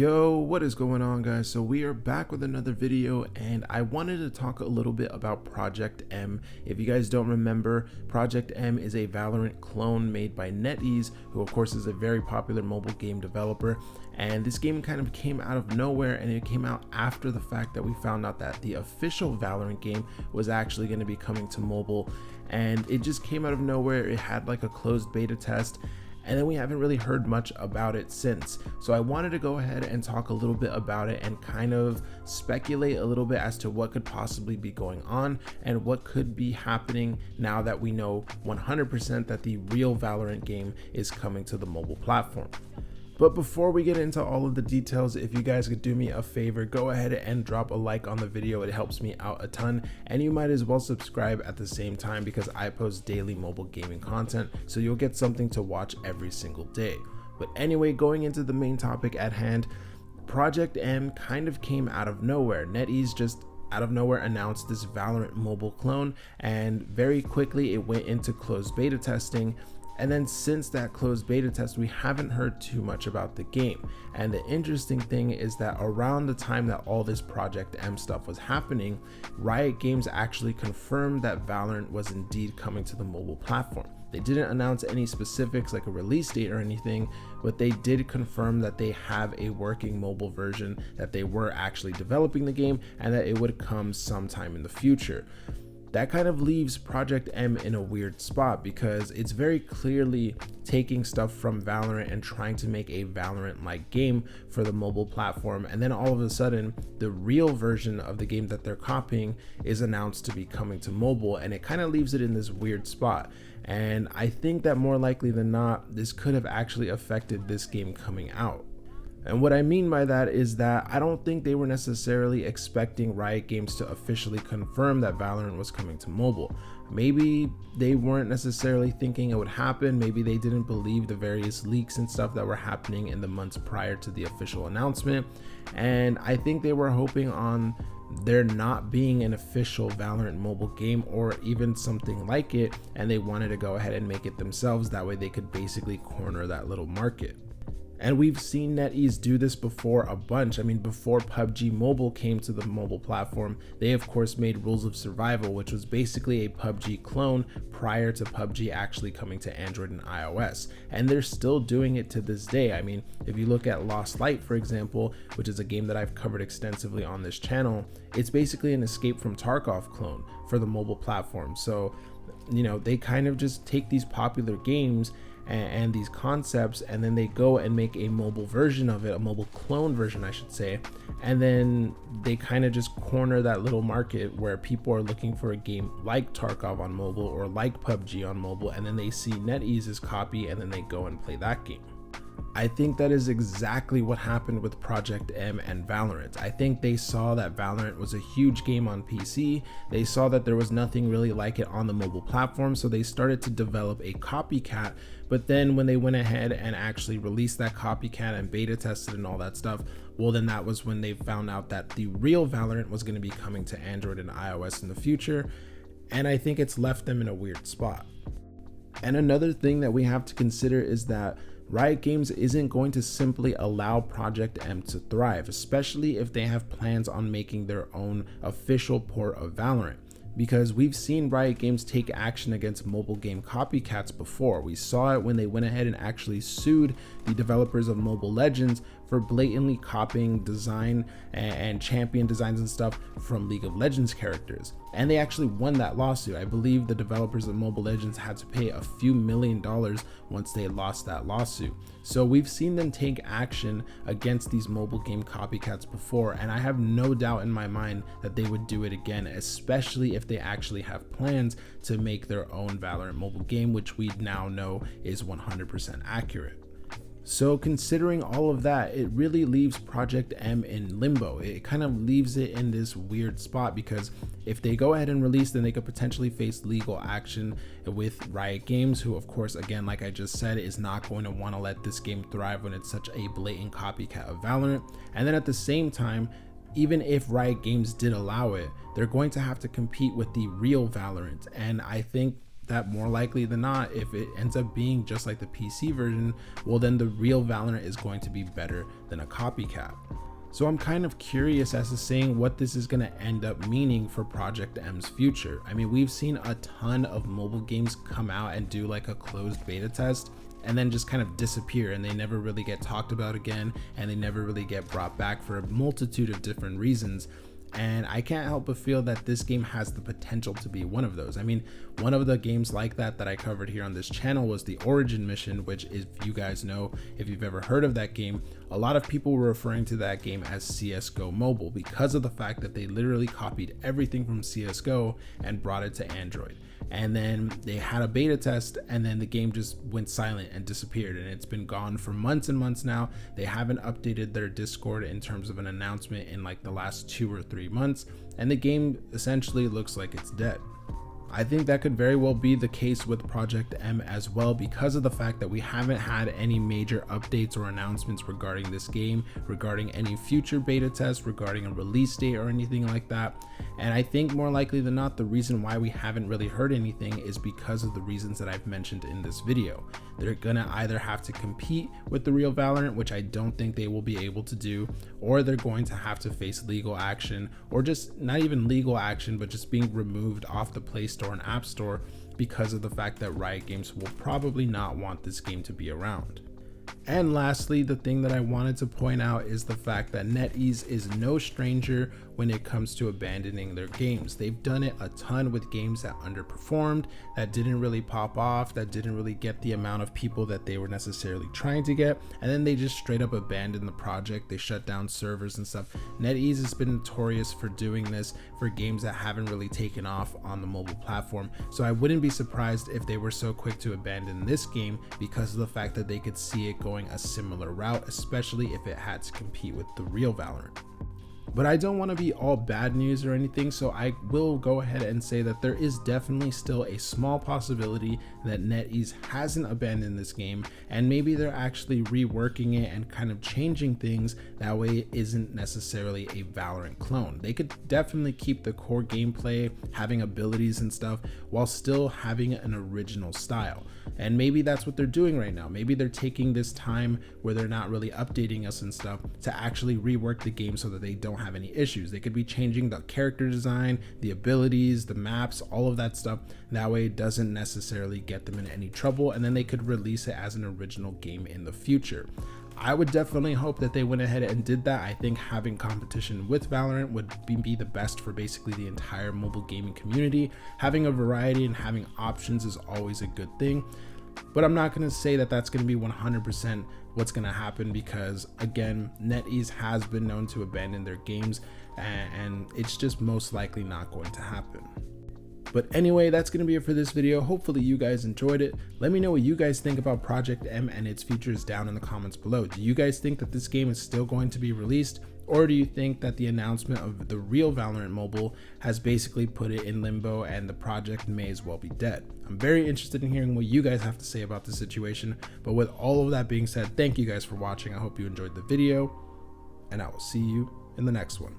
Yo, what is going on, guys? So we are back with another video, and I wanted to talk a little bit about Project M. If you guys don't remember, Project M is a Valorant clone made by NetEase, who of course is a very popular mobile game developer. And this game kind of came out of nowhere, and it came out after the fact that we found out that the official Valorant game was actually going to be coming to mobile. And it just came out of nowhere. It had like a closed beta test, and then we haven't really heard much about it since. So I wanted to go ahead and talk a little bit about it and kind of speculate a little bit as to what could possibly be going on and what could be happening now that we know 100% that the real Valorant game is coming to the mobile platform. But before we get into all of the details, if you guys could do me a favor, go ahead and drop a like on the video. It helps me out a ton, and you might as well subscribe at the same time because I post daily mobile gaming content, so you'll get something to watch every single day. But anyway, going into the main topic at hand, Project M kind of came out of nowhere. NetEase just out of nowhere announced this Valorant mobile clone, and very quickly it went into closed beta testing. And then since that closed beta test, we haven't heard too much about the game. And the interesting thing is that around the time that all this Project M stuff was happening, Riot Games actually confirmed that Valorant was indeed coming to the mobile platform. They didn't announce any specifics like a release date or anything, but they did confirm that they have a working mobile version, that they were actually developing the game, and that it would come sometime in the future. That kind of leaves Project M in a weird spot because it's very clearly taking stuff from Valorant and trying to make a Valorant-like game for the mobile platform, and then all of a sudden the real version of the game that they're copying is announced to be coming to mobile, and it kind of leaves it in this weird spot. And I think that more likely than not, this could have actually affected this game coming out. And what I mean by that is that I don't think they were necessarily expecting Riot Games to officially confirm that Valorant was coming to mobile. Maybe they weren't necessarily thinking it would happen. Maybe they didn't believe the various leaks and stuff that were happening in the months prior to the official announcement. And I think they were hoping on there not being an official Valorant mobile game or even something like it, and they wanted to go ahead and make it themselves. That way they could basically corner that little market. And we've seen NetEase do this before a bunch. I mean, before PUBG Mobile came to the mobile platform, they of course made Rules of Survival, which was basically a PUBG clone prior to PUBG actually coming to Android and iOS. And they're still doing it to this day. I mean, if you look at Lost Light, for example, which is a game that I've covered extensively on this channel, it's basically an Escape from Tarkov clone for the mobile platform. So, you know, they kind of just take these popular games and these concepts, and then they go and make a mobile version of it, a mobile clone version I should say, and then they kind of just corner that little market where people are looking for a game like Tarkov on mobile or like PUBG on mobile, and then they see NetEase's copy and then they go and play that game. I think that is exactly what happened with Project M and Valorant. I think they saw that Valorant was a huge game on PC. They saw that there was nothing really like it on the mobile platform, so they started to develop a copycat. But then when they went ahead and actually released that copycat and beta tested and all that stuff, well, then that was when they found out that the real Valorant was going to be coming to Android and iOS in the future. And I think it's left them in a weird spot. And another thing that we have to consider is that Riot Games isn't going to simply allow Project M to thrive, especially if they have plans on making their own official port of Valorant. Because we've seen Riot Games take action against mobile game copycats before. We saw it when they went ahead and actually sued the developers of Mobile Legends for blatantly copying design and champion designs and stuff from League of Legends characters. And they actually won that lawsuit. I believe the developers of Mobile Legends had to pay a few $1 million once they lost that lawsuit. So we've seen them take action against these mobile game copycats before, and I have no doubt in my mind that they would do it again, especially if they actually have plans to make their own Valorant mobile game, which we now know is 100% accurate. So considering all of that, it really leaves Project M in limbo. It kind of leaves it in this weird spot because if they go ahead and release, then they could potentially face legal action with Riot Games, who of course, again, like I just said, is not going to want to let this game thrive when it's such a blatant copycat of Valorant. And then at the same time, even if Riot Games did allow it, they're going to have to compete with the real Valorant. And I think that more likely than not, if it ends up being just like the PC version, well then the real Valorant is going to be better than a copycat. So I'm kind of curious as to seeing what this is going to end up meaning for Project M's future. I mean, we've seen a ton of mobile games come out and do like a closed beta test and then just kind of disappear, and they never really get talked about again, and they never really get brought back for a multitude of different reasons. And I can't help but feel that this game has the potential to be one of those. I mean, one of the games like that I covered here on this channel was the Origin mission, which, if you guys know, if you've ever heard of that game, a lot of people were referring to that game as CSGO Mobile because of the fact that they literally copied everything from CSGO and brought it to Android. And then they had a beta test, and then the game just went silent and disappeared, and it's been gone for months and months now. They haven't updated their Discord in terms of an announcement in like the last 2 or 3 months, and the game essentially looks like it's dead. I think that could very well be the case with Project M as well, because of the fact that we haven't had any major updates or announcements regarding this game, regarding any future beta tests, regarding a release date or anything like that. And I think more likely than not, the reason why we haven't really heard anything is because of the reasons that I've mentioned in this video. They're gonna either have to compete with the real Valorant, which I don't think they will be able to do, or they're going to have to face legal action, or just not even legal action, but just being removed off the Play Store and App Store because of the fact that Riot Games will probably not want this game to be around. And lastly, the thing that I wanted to point out is the fact that NetEase is no stranger when it comes to abandoning their games. They've done it a ton with games that underperformed, that didn't really pop off, that didn't really get the amount of people that they were necessarily trying to get, and then they just straight up abandoned the project. They shut down servers and stuff. NetEase has been notorious for doing this for games that haven't really taken off on the mobile platform, so I wouldn't be surprised if they were so quick to abandon this game because of the fact that they could see it going a similar route, especially if it had to compete with the real Valorant. But I don't want to be all bad news or anything, so I will go ahead and say that there is definitely still a small possibility that NetEase hasn't abandoned this game, and maybe they're actually reworking it and kind of changing things that way it isn't necessarily a Valorant clone. They could definitely keep the core gameplay, having abilities and stuff, while still having an original style. And maybe that's what they're doing right now. Maybe they're taking this time where they're not really updating us and stuff to actually rework the game so that they don't have any issues. They could be changing the character design, the abilities, the maps, all of that stuff. That way it doesn't necessarily get them in any trouble, and then they could release it as an original game in the future. I would definitely hope that they went ahead and did that. I think having competition with Valorant would be the best for basically the entire mobile gaming community. Having a variety and having options is always a good thing. But I'm not going to say that that's going to be 100% what's going to happen, because again, NetEase has been known to abandon their games, and it's just most likely not going to happen. But anyway, that's going to be it for this video. Hopefully you guys enjoyed it. Let me know what you guys think about Project M and its features down in the comments below. Do you guys think that this game is still going to be released? Or do you think that the announcement of the real Valorant Mobile has basically put it in limbo and the project may as well be dead? I'm very interested in hearing what you guys have to say about the situation. But with all of that being said, thank you guys for watching. I hope you enjoyed the video, and I will see you in the next one.